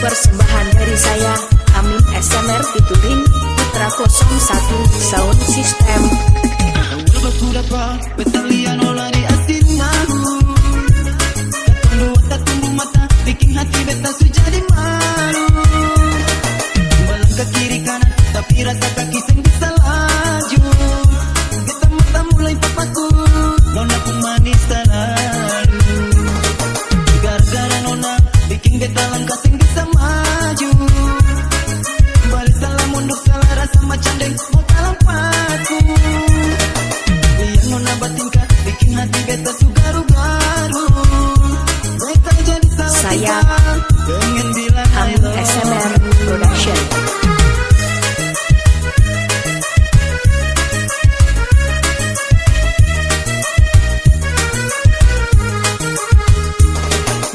Persembahan dari saya, Amin SMR featuring Putra 01 Sound System. Bikin hati beta jadi malu. Balang ke kiri kanan, tapi rasa kaki seng bisa laju. Beta mata mulai papaku, nona pun manis terlalu. Gara-gara nona, bikin beta langkah seng bisa maju. Balik salah mundur salah rasa macam deng mau talampaku. Lihat nona batingkah, bikin hati beta sugaru-garu. Beta jadi salah Saya dengan bilang Amin SMR Production.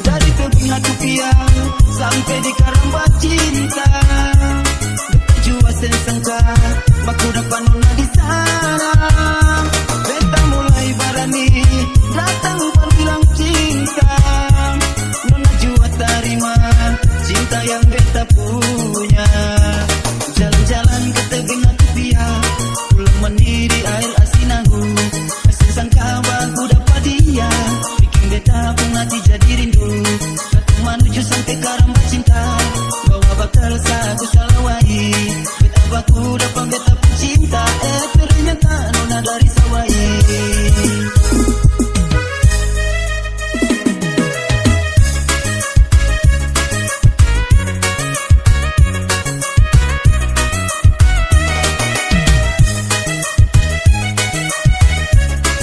Dari tebing hati piang sampai di karamba cinta, beta jua sensangka baku dapat nona di sana. Beta mulai barani datang berbilang cinta, nona jua terima cinta yang beta punya. Jalan-jalan ke tebing hati piang, pulang mandi di air asinahu. Sensangka baku dapat dia, bikin beta pun hati jadi rindu. Menuju sampai karamba cinta, bawa bakal saku salawai. Beta baku dapat beta pun cinta, ternyata nona dari sawai.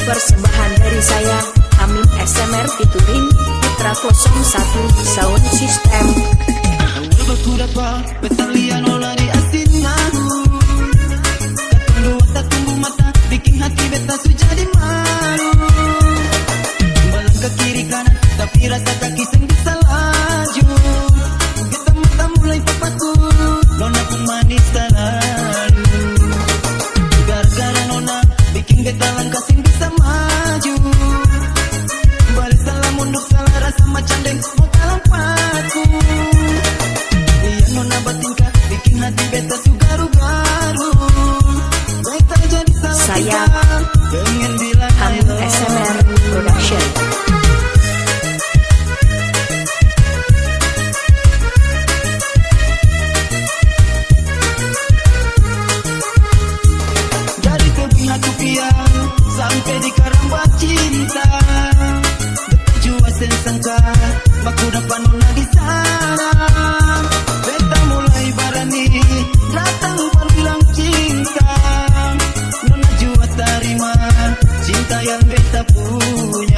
Persembahan dari saya, Amin SMR featuring Putra 01 Sound System. Baku dapat beta lian olah di asinahu. Katong dua tak tunggu mata, bikin hati beta jadi malu. Balang ke kiri kanan, tapi rasa kaki seng bisa laju. Beta mata mulai papaku, nona pun manis terlalu. Gara-gara nona, bikin beta langkah seng bisa maju. Balik salah mundur salah rasa macam deng mau talampaku. Lihat nona batingkah, bikin hati beta sugaru-garu. Beta jadi salah Saya dengan bilang Amin SMR Production. dari tebing hati piang sampai di karamba cinta, beta jua sensangka baku dapat nona di sana. Beta mulai barani datang berbilang cinta, nona jua terima cinta yang beta punya.